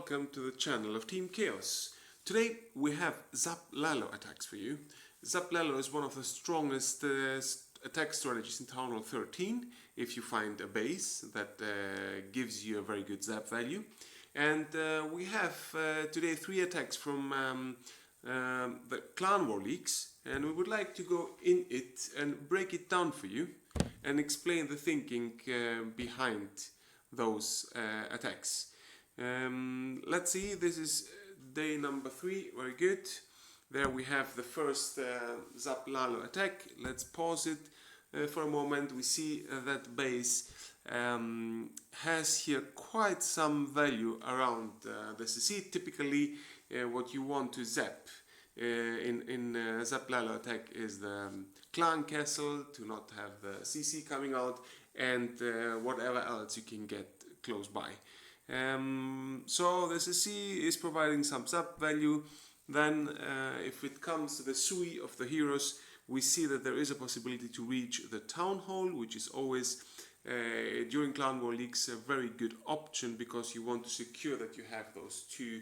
welcome to the channel of Team Chaos. Today we have Zap Lalo attacks for you. Zap Lalo is one of the strongest attack strategies in Townhall 13 if you find a base that gives you a very good zap value. And we have today 3 attacks from the Clan War Leagues, and we would like to go in it and break it down for you and explain the thinking behind those attacks. Let's see, this is day number 3, very good. There we have the first Zap Lalo attack. Let's pause it for a moment. We see that base has here quite some value around the CC. Typically what you want to zap in Zap Lalo attack is the clan castle to not have the CC coming out, and whatever else you can get close by. So the CC is providing some zap value. Then if it comes to the Sui of the heroes, we see that there is a possibility to reach the Townhall, which is always during Clan War Leagues a very good option because you want to secure that you have those 2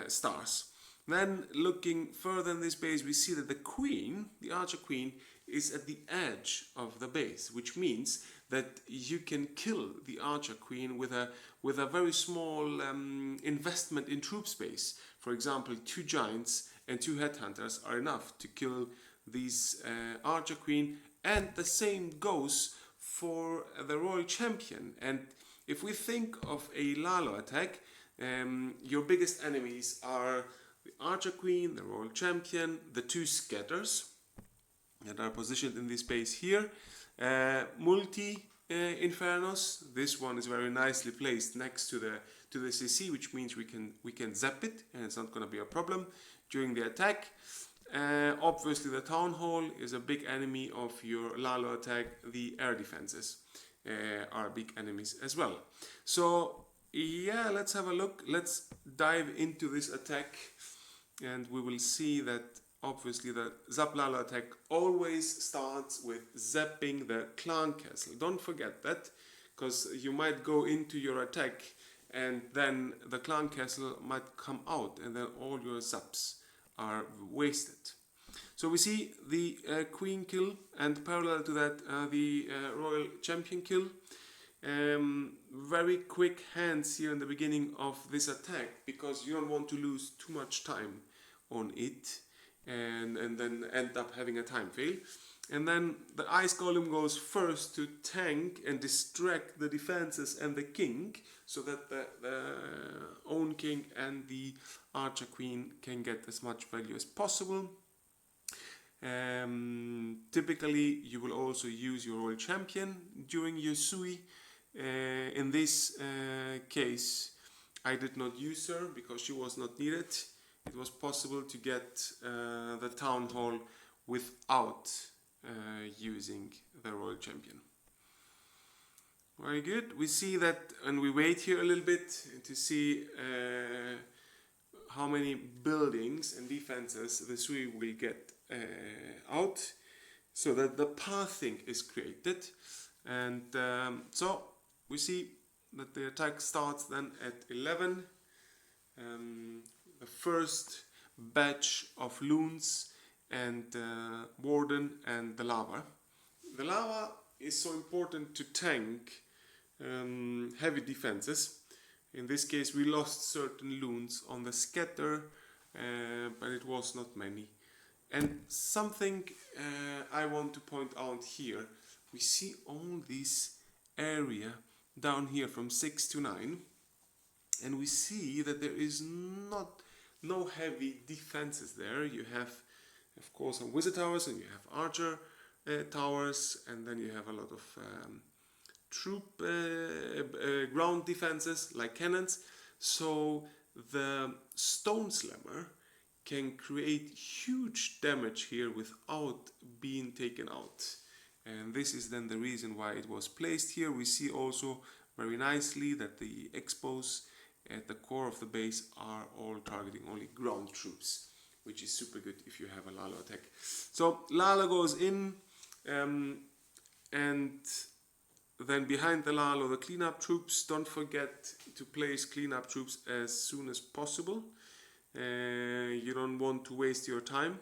stars. Then looking further in this base, we see that the queen, the archer queen, is at the edge of the base, which means that you can kill the archer queen with a very small investment in troop space. For example, 2 giants and 2 headhunters are enough to kill these archer queen, and the same goes for the royal champion. And if we think of a Lalo attack, your biggest enemies are the archer queen, the royal champion, the 2 scatters that are positioned in this space here, multi infernos. This one is very nicely placed next to the CC, which means we can zap it and it's not going to be a problem during the attack. Obviously the Town Hall is a big enemy of your Lalo attack. The air defenses are big enemies as well. So yeah, let's have a look. Let's dive into this attack, and we will see that obviously the Zap Lalo attack always starts with zapping the clan castle. Don't forget that, because you might go into your attack and then the clan castle might come out and then all your zaps are wasted. So we see the queen kill, and parallel to that the royal champion kill. Very quick hands here in the beginning of this attack because you don't want to lose too much time on it and then end up having a time fail. And then the ice golem goes first to tank and distract the defenses and the king, so that the own king and the archer queen can get as much value as possible. Typically you will also use your royal champion during your Sui. In this case I did not use her because she was not needed. It was possible to get the Town Hall without using the royal champion. Very good. We see that, and we wait here a little bit to see how many buildings and defenses the Sui will get out, so that the pathing is created. And so we see that the attack starts then at 11. The first batch of loons and warden and the lava. The lava is so important to tank heavy defenses. In this case we lost certain loons on the scatter, but it was not many. And something I want to point out here, we see all this area down here from 6 to 9, and we see that there is no heavy defenses there. You have of course some wizard towers, and you have archer towers, and then you have a lot of troop ground defenses like cannons. So the stone slammer can create huge damage here without being taken out, and this is then the reason why it was placed here. We see also very nicely that the expos at the core of the base are all targeting only ground troops, which is super good if you have a Lalo attack. So Lalo goes in, and Then behind the Lalo, the cleanup troops. Don't forget to place cleanup troops as soon as possible. You don't want to waste your time.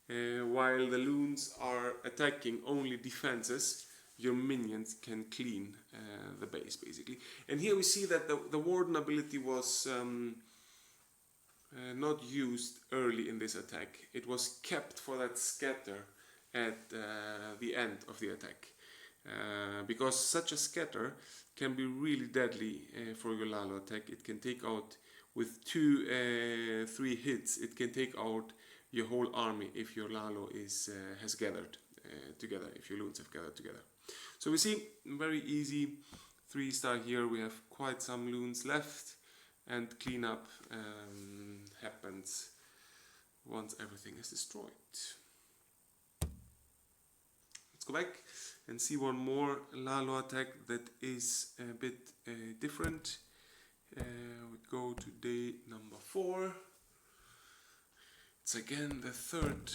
While the loons are attacking only defenses, your minions can clean the base basically. And here we see that the warden ability was not used early in this attack. It was kept for that scatter at the end of the attack. Because such a scatter can be really deadly for your Lalo attack. It can take out, with 2-3 hits, it can take out your whole army if your Lalo has gathered together, if your loons have gathered together. So we see, very easy 3-star here. We have quite some loons left, and cleanup happens once everything is destroyed. Let's go back and see one more Lalo attack that is a bit different. We go to day number 4. It's again the third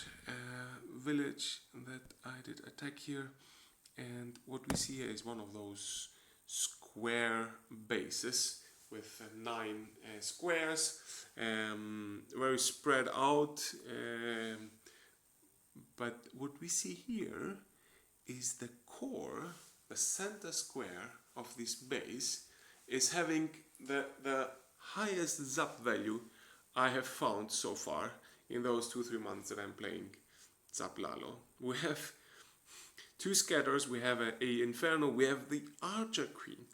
village that I did attack here, and what we see here is one of those square bases with 9 squares, very spread out, but what we see here is the core, the center square of this base is having the highest Zap value I have found so far in those 2-3 months that I'm playing Zap Lalo. We have 2 scatters, we have a Inferno, we have the Archer Queen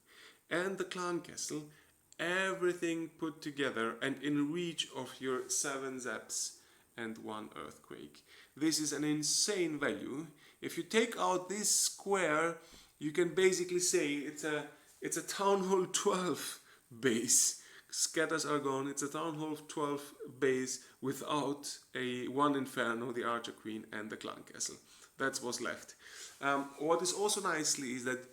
and the Clan Castle, everything put together and in reach of your 7 Zaps and 1 Earthquake. This is an insane value. If you take out this square, you can basically say it's a Townhall 12 base. Scatters are gone, it's a Townhall 12 base without a 1 Inferno, the Archer Queen and the Clan Castle. That's what's left. What is also nicely is that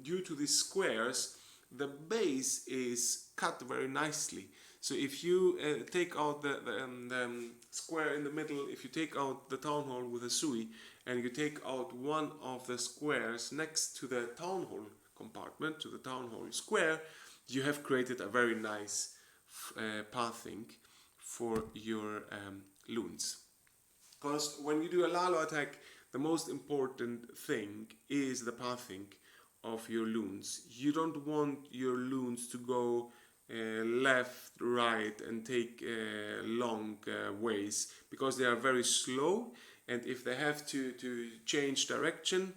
due to these squares, the base is cut very nicely. So if you take out the square in the middle, if you take out the Town Hall with a Sui, and you take out one of the squares next to the Town Hall compartment, to the Town Hall square, you have created a very nice pathing for your loons. Because when you do a Lalo attack, the most important thing is the pathing of your loons. You don't want your loons to go left, right and take long ways, because they are very slow, and if they have to change direction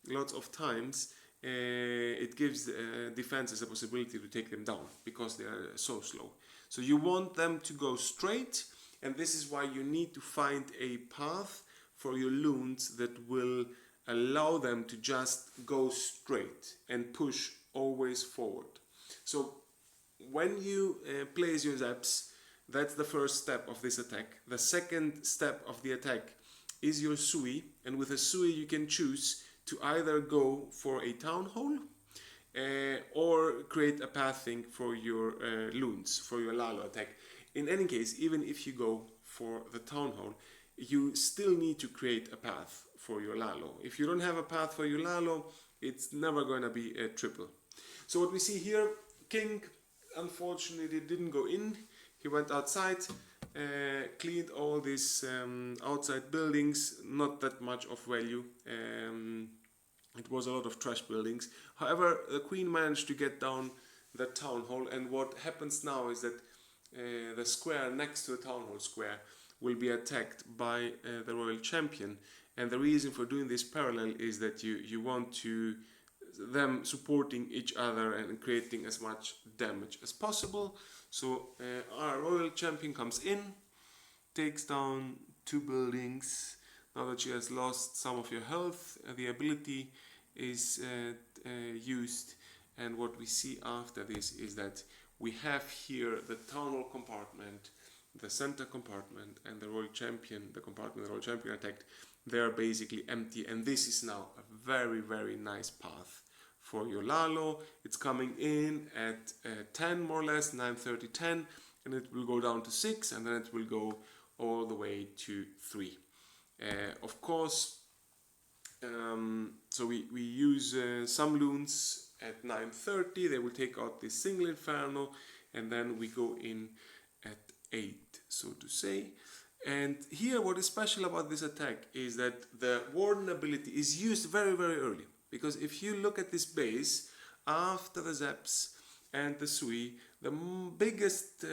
lots of times, it gives defenses a possibility to take them down because they are so slow. So you want them to go straight, and this is why you need to find a path for your loons that will allow them to just go straight and push always forward. So when you place your Zaps, that's the first step of this attack. The second step of the attack is your Sui, and with a Sui you can choose to either go for a Town Hall or create a pathing for your loons, for your Lalo attack. In any case, even if you go for the Town Hall, you still need to create a path for your Lalo. If you don't have a path for your Lalo, it's never going to be a triple. So what we see here, King unfortunately didn't go in. He went outside, cleaned all these outside buildings, not that much of value. It was a lot of trash buildings. However, the Queen managed to get down the Town Hall, and what happens now is that the square next to the Town Hall square will be attacked by the Royal Champion. And the reason for doing this parallel is that you want to them supporting each other and creating as much damage as possible. So our Royal Champion comes in, takes down 2 buildings. Now that she has lost some of your health, the ability is used, and what we see after this is that we have here the Town Hall compartment, the center compartment, and the Royal Champion, the compartment the Royal Champion attacked. They are basically empty, and this is now a very, very nice path for your Lalo. It's coming in at 10 more or less, 9:30, 10, and it will go down to 6, and then it will go all the way to 3. Of course, So we use some loons at 9:30. They will take out the single inferno, and then we go in at 8, so to say. And here what is special about this attack is that the warden ability is used very early, because if you look at this base after the Zaps and the Sui, the biggest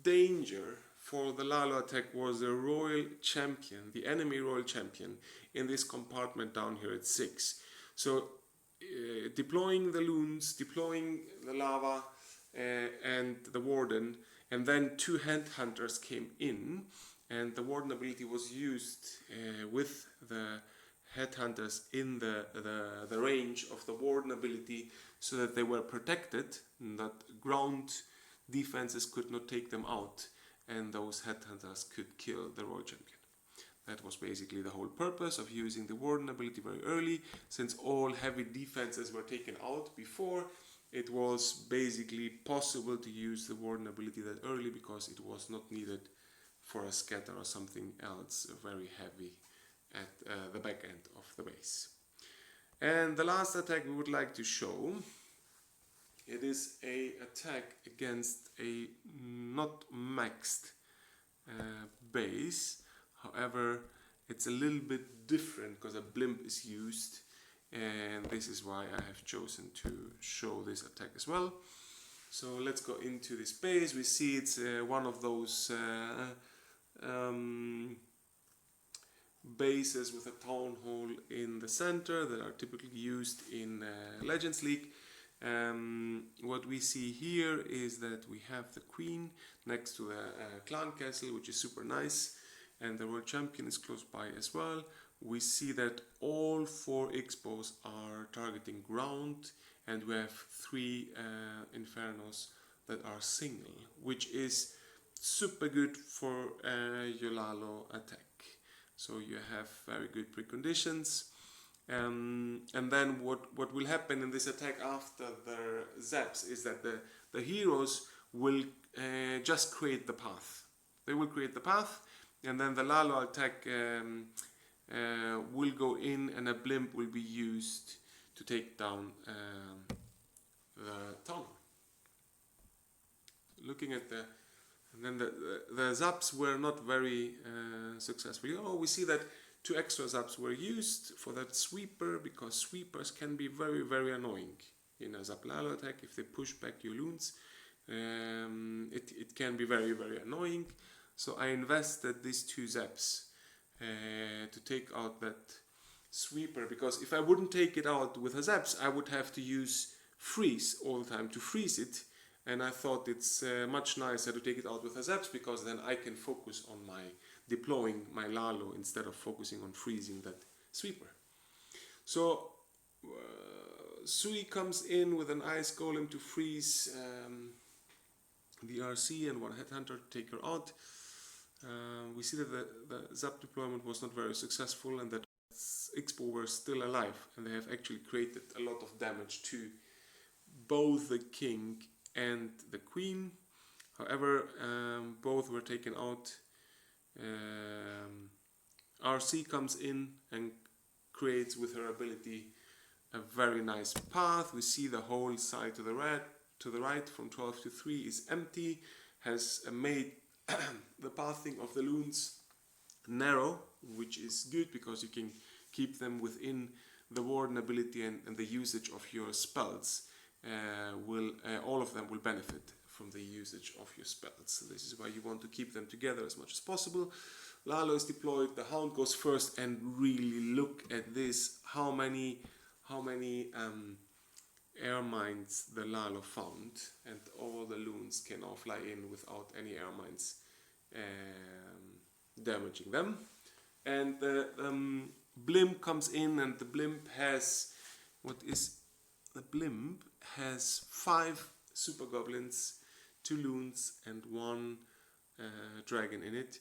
danger for the Lalo attack was the royal champion, the enemy royal champion, in this compartment down here at 6. So deploying the loons, deploying the lava and the warden, and then 2 headhunters came in, and the warden ability was used with the headhunters in the range of the warden ability, so that they were protected, and that ground defenses could not take them out, and those headhunters could kill the royal champion. That was basically the whole purpose of using the warden ability very early. Since all heavy defenses were taken out before, it was basically possible to use the warden ability that early, because it was not needed for a scatter or something else very heavy at the back end of the base. And the last attack we would like to show, it is a attack against a not maxed base. However, it's a little bit different because a blimp is used, and this is why I have chosen to show this attack as well. So let's go into this base. We see it's one of those bases with a Townhall in the center that are typically used in Legends League. What we see here is that we have the queen next to the clan castle, which is super nice, and the world champion is close by as well. We see that all 4 expos are targeting ground, and we have 3 infernos that are single, which is super good for your Lalo attack. So you have very good preconditions. And then what will happen in this attack after the Zaps is that the heroes will just create the path. They will create the path, and then the Lalo attack will go in, and a blimp will be used to take down the town. Looking at and then the Zaps were not very successful. We see that 2 extra Zaps were used for that sweeper, because sweepers can be very annoying in a Zap Lalo attack. If they push back your loons, it can be very annoying. So I invested these 2 Zaps to take out that sweeper, because if I wouldn't take it out with a Zaps, I would have to use freeze all the time to freeze it, and I thought it's much nicer to take it out with a Zaps, because then I can focus on my deploying my Lalo instead of focusing on freezing that sweeper. So Sui comes in with an ice golem to freeze the RC and 1 headhunter to take her out. We see that the Zap deployment was not very successful, and that Expo were still alive, and they have actually created a lot of damage to both the king and the queen. However, both were taken out. RC comes in and creates with her ability a very nice path. We see the whole side to the right from 12 to 3 is empty, has made the pathing of the loons narrow, which is good because you can keep them within the warden ability, and the usage of your spells all of them will benefit from the usage of your spells. So this is why you want to keep them together as much as possible. Lalo is deployed, the Hound goes first, and really look at this, how many air mines the Lalo found, and all the loons can now fly in without any air mines damaging them. And the blimp comes in, and the blimp has the blimp has 5 super goblins, 2 loons, and 1 dragon in it.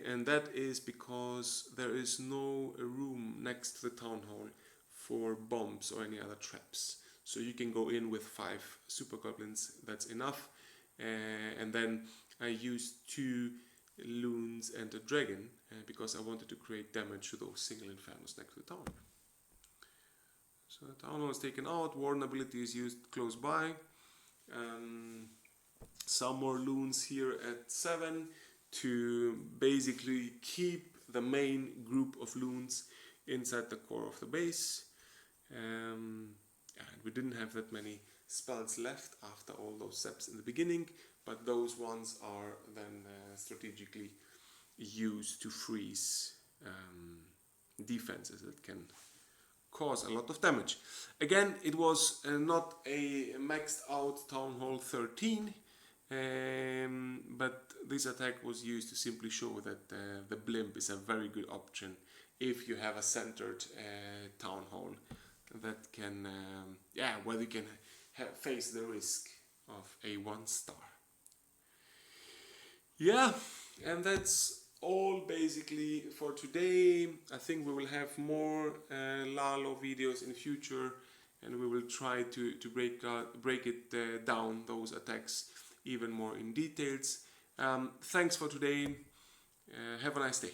And that is because there is no room next to the town hall for bombs or any other traps. So you can go in with 5 super goblins, that's enough. And then I used 2 loons and a dragon because because I wanted to create damage to those single infernos next to the Townhall. So the Townhall is taken out, Warden ability is used close by. Some more loons here at 7 to basically keep the main group of loons inside the core of the base. And we didn't have that many spells left after all those steps in the beginning, but those ones are then strategically used to freeze defenses that can cause a lot of damage. Again, it was not a maxed out Townhall 13, but this attack was used to simply show that the blimp is a very good option if you have a centered Townhall that can, where you can face the risk of a 1-star. Yeah, and that's all basically for today. I think we will have more Lalo videos in the future, and we will try to break it down, those attacks, even more in details. Thanks for today. Have a nice day.